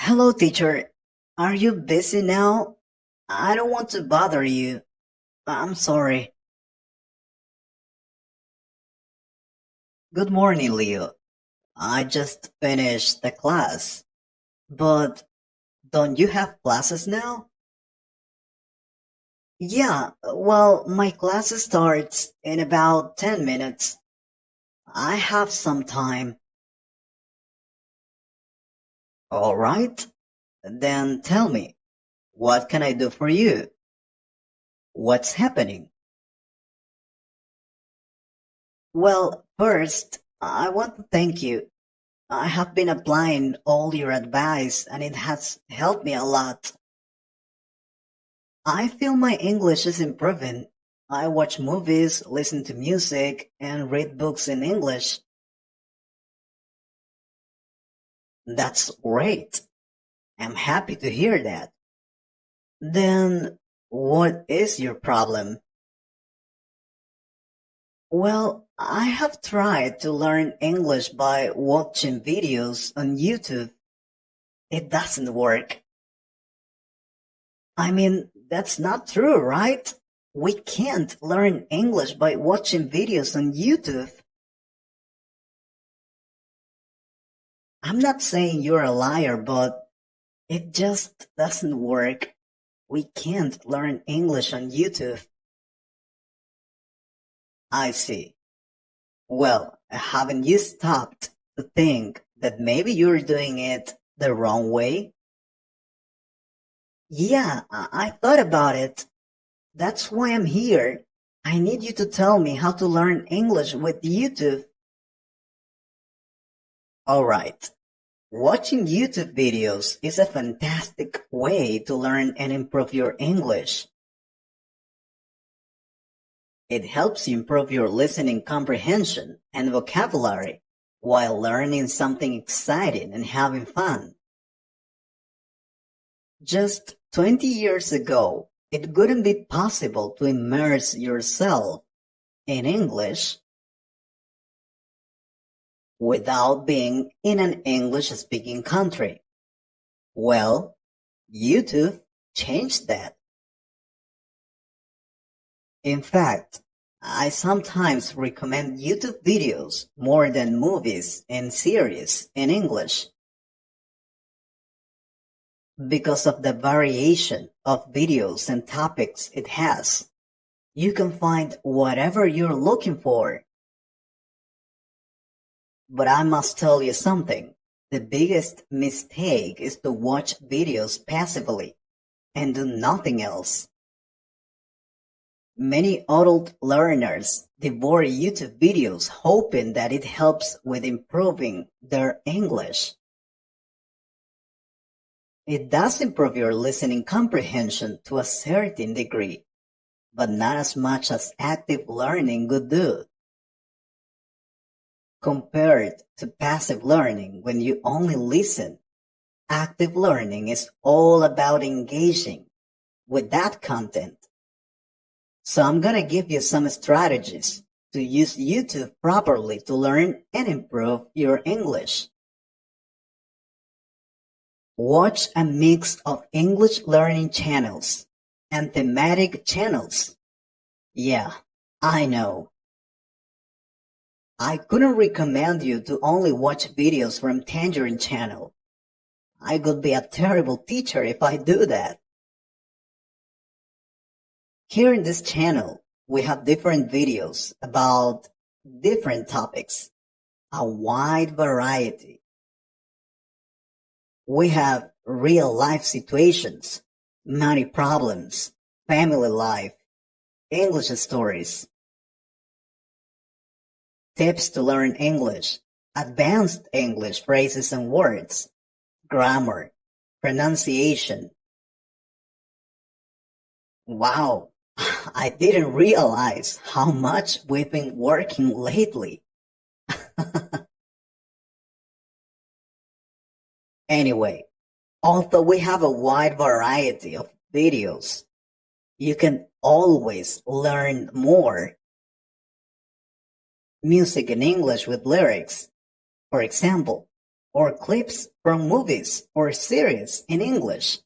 Hello, teacher. Are you busy now? I don't want to bother you. I'm sorry. Good morning, Leo. I just finished the class. But don't you have classes now? Yeah, well, my class starts in about 10 minutes. I have some time. All right. Then tell me, what can I do for you? What's happening? Well, first, I want to thank you. I have been applying all your advice and it has helped me a lot. I feel my English is improving. I watch movies, listen to music, and read books in English. That's great. I'm happy to hear that. Then, what is your problem? Well, I have tried to learn English by watching videos on YouTube. It doesn't work. I mean, that's not true, right? We can't learn English by watching videos on YouTube. I'm not saying you're a liar, but it just doesn't work. We can't learn English on YouTube. I see. Well, haven't you stopped to think that maybe you're doing it the wrong way? Yeah, I thought about it. That's why I'm here. I need you to tell me how to learn English with YouTube. Alright. Watching YouTube videos is a fantastic way to learn and improve your English. It helps you improve your listening comprehension and vocabulary while learning something exciting and having fun. Just 20 years ago, it wouldn't be possible to immerse yourself in English without being in an English-speaking country. Well, YouTube changed that. In fact, I sometimes recommend YouTube videos more than movies and series in English because of the variation of videos and topics it has. You can find whatever you're looking for. But I must tell you something. The biggest mistake is to watch videos passively and do nothing else. Many adult learners devour YouTube videos hoping that it helps with improving their English. It does improve your listening comprehension to a certain degree, but not as much as active learning would do. Compared to passive learning when you only listen, active learning is all about engaging with that content. So I'm gonna give you some strategies to use YouTube properly to learn and improve your English. Watch a mix of English learning channels and thematic channels. Yeah, I know. I couldn't recommend you to only watch videos from Tangerine channel. I could be a terrible teacher if I do that. Here in this channel, we have different videos about different topics, a wide variety. We have real life situations, money problems, family life, English stories, tips to learn English, advanced English phrases and words, grammar, pronunciation. Wow, I didn't realize how much we've been working lately. Anyway, although we have a wide variety of videos, you can always learn more. Music in English with lyrics. For example, or clips from movies or series in English.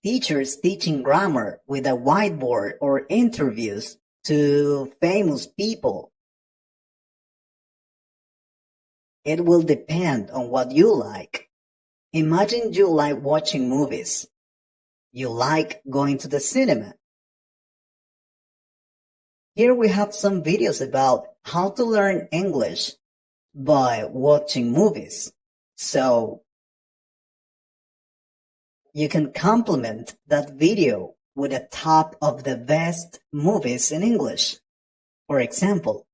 Teachers teaching grammar with a whiteboard or interviews to famous people. It will depend on what you like. Imagine you like watching movies. You like going to the cinema. Here we have some videos about how to learn English by watching movies. So you can complement that video with a top of the best movies in English. For example,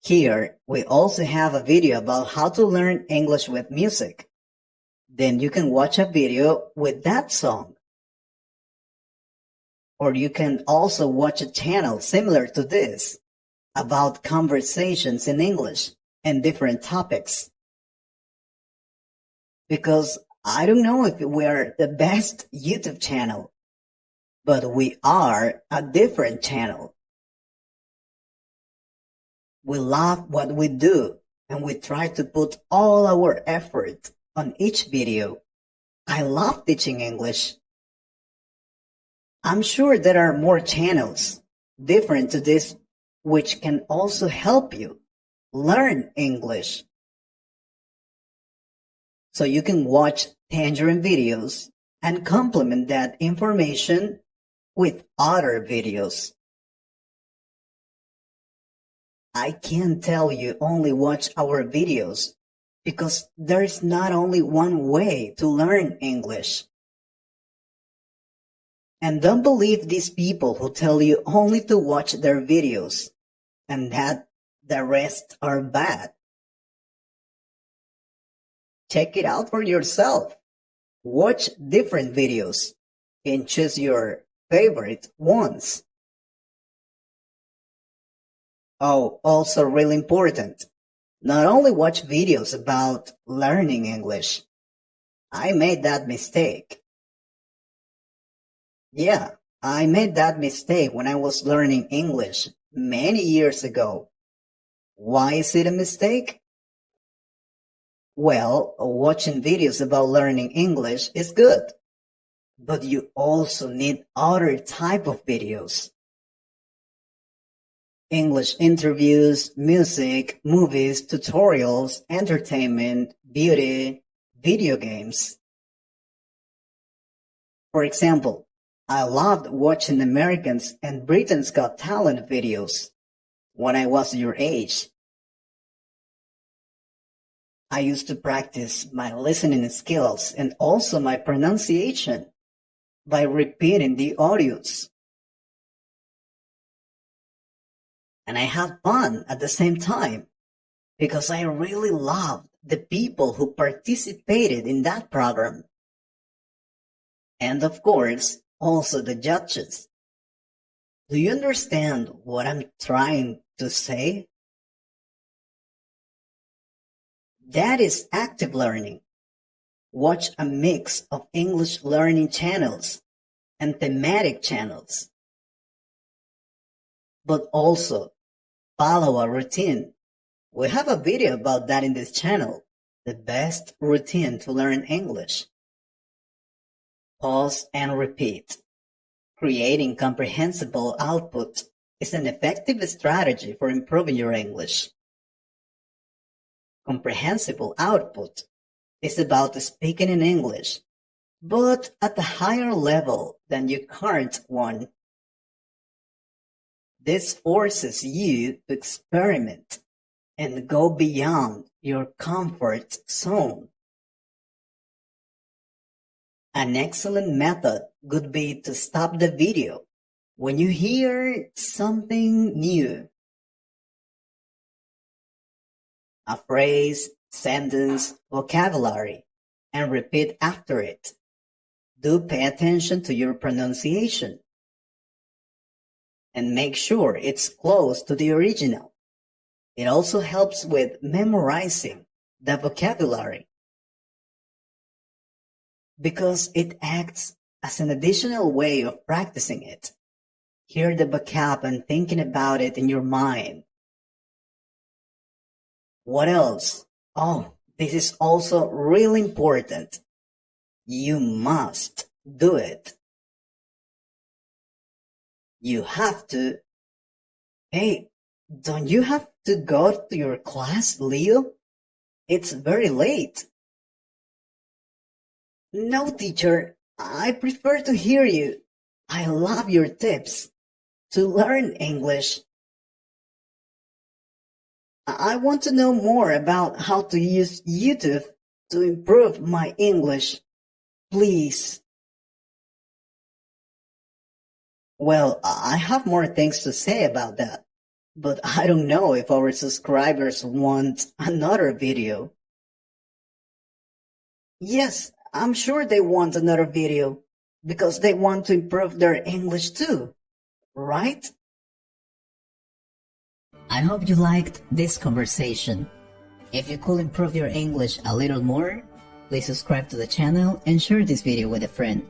here we also have a video about how to learn English with music. Then you can watch a video with that song. Or you can also watch a channel similar to this about conversations in English and different topics. Because I don't know if we're the best YouTube channel, but we are a different channel. We love what we do and we try to put all our effort on each video. I love teaching English. I'm sure there are more channels different to this which can also help you learn English. So you can watch tangerine videos and complement that information with other videos. I can't tell you only watch our videos because there's not only one way to learn English. And don't believe these people who tell you only to watch their videos and that the rest are bad. Check it out for yourself. Watch different videos and choose your favorite ones. Oh, also really important. Not only watch videos about learning English. I made that mistake. Yeah, I made that mistake when I was learning English many years ago. Why is it a mistake? Well, watching videos about learning English is good, but you also need other type of videos. English interviews, music, movies, tutorials, entertainment, beauty, video games. For example, I loved watching Americans and Britain's Got Talent videos when I was your age. I used to practice my listening skills and also my pronunciation by repeating the audios. And I had fun at the same time because I really loved the people who participated in that program. And of course, also the judges. Do you understand what I'm trying to say? That is active learning. Watch a mix of English learning channels and thematic channels. But also, follow a routine. We have a video about that in this channel, the best routine to learn English. Pause and repeat. Creating comprehensible output is an effective strategy for improving your English. Comprehensible output is about speaking in English, but at a higher level than your current one. This forces you to experiment and go beyond your comfort zone. An excellent method would be to stop the video when you hear something new. A phrase, sentence, vocabulary, and repeat after it. Do pay attention to your pronunciation. And make sure it's close to the original. It also helps with memorizing the vocabulary because it acts as an additional way of practicing it. Hear the vocab and thinking about it in your mind. What else? Oh, this is also really important. You must do it. You have to. Hey, don't you have to go to your class, Leo? It's very late. No, teacher. I prefer to hear you. I love your tips to learn English. I want to know more about how to use YouTube to improve my English. Please. Well, I have more things to say about that, but I don't know if our subscribers want another video. Yes, I'm sure they want another video because they want to improve their English too, right? I hope you liked this conversation. If you could improve your English a little more, please subscribe to the channel and share this video with a friend.